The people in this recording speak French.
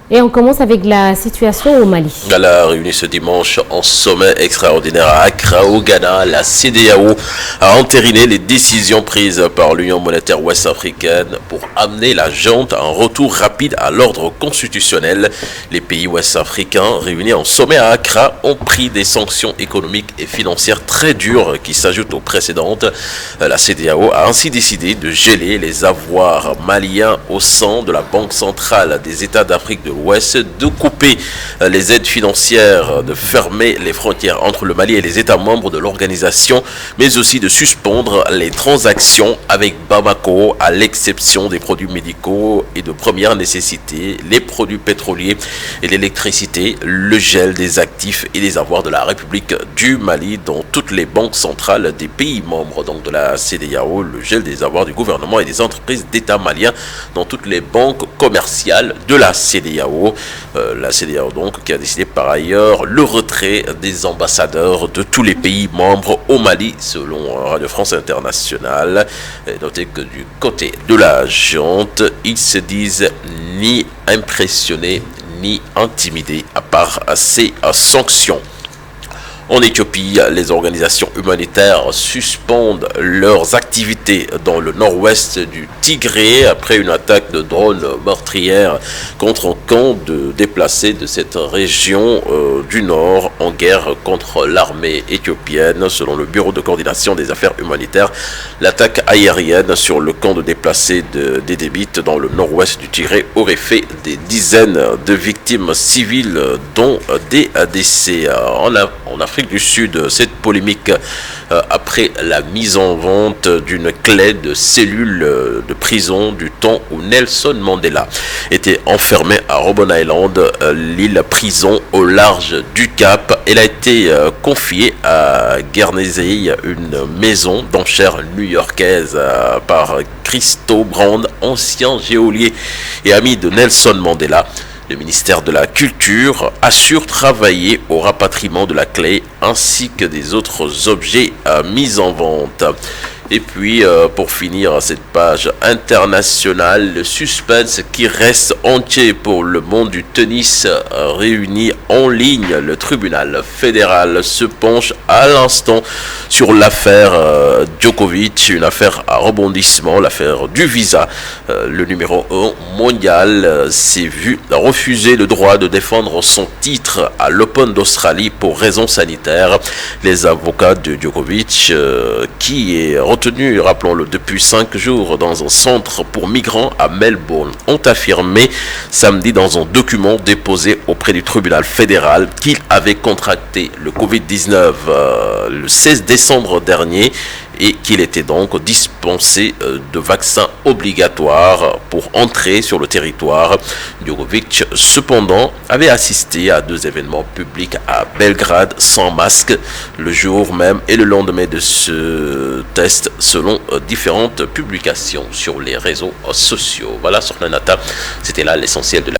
Et on commence avec la situation au Mali. Elle a réuni ce dimanche en sommet extraordinaire à Accra, au Ghana. La CEDEAO a entériné les décisions prises par l'Union monétaire ouest-africaine pour amener la junte à un retour rapide à l'ordre constitutionnel. Les pays ouest-africains réunis en sommet à Accra ont pris des sanctions économiques et financières très dures qui s'ajoutent aux précédentes. La CEDEAO a ainsi décidé de geler les avoirs maliens au sein de la Banque centrale des États d'Afrique de l'Ouest, de couper les aides financières, de fermer les frontières entre le Mali et les États membres de l'organisation, mais aussi de suspendre les transactions avec Bamako, à l'exception des produits médicaux et de première nécessité, les produits pétroliers et l'électricité, le gel des actifs et des avoirs de la République du Mali dans toutes les banques centrales des pays membres donc de la CEDEAO, le gel des avoirs du gouvernement et des entreprises d'État maliens dans toutes les banques commerciales de la CEDEAO. La CEDEAO donc qui a décidé par ailleurs le retrait des ambassadeurs de tous les pays membres au Mali selon Radio France Internationale. Et notez que du côté de la junte, ils se disent ni impressionnés ni intimidés à part ces sanctions. En Éthiopie, les organisations humanitaires suspendent leurs activités dans le nord-ouest du Tigré après une attaque de drones meurtrières contre un camp de déplacés de cette région du nord en guerre contre l'armée éthiopienne. Selon le Bureau de coordination des affaires humanitaires, l'attaque aérienne sur le camp de déplacés d'Edébit dans le nord-ouest du Tigré aurait fait des dizaines de victimes civiles, dont des décès. En Afrique du Sud, cette polémique après la mise en vente d'une clé de cellule de prison du temps où Nelson Mandela était enfermé à Robben Island, l'île prison au large du Cap. Elle a été confiée à Guernesey, une maison d'enchères new-yorkaise par Christo Brand, ancien geôlier et ami de Nelson Mandela. Le ministère de la Culture assure travailler au rapatriement de la clé ainsi que des autres objets mis en vente. Et puis, pour finir cette page internationale, le suspense qui reste entier pour le monde du tennis réuni en ligne. Le tribunal fédéral se penche à l'instant sur l'affaire Djokovic, une affaire à rebondissement, l'affaire du visa. Le numéro 1 mondial s'est vu refuser le droit de défendre son titre à l'Open d'Australie pour raisons sanitaires. Les avocats de Djokovic, qui est retenu, rappelons-le, depuis 5 jours dans un centre pour migrants à Melbourne, ont affirmé samedi dans un document déposé auprès du tribunal fédéral qu'il avait contracté le Covid-19 le 16 décembre dernier et qu'il était donc dispensé de vaccins obligatoires pour entrer sur le territoire. Djokovic, cependant, avait assisté à 2 événements publics à Belgrade sans masque le jour même et le lendemain de ce test, selon différentes publications sur les réseaux sociaux. Voilà, sur Nata, c'était là l'essentiel de la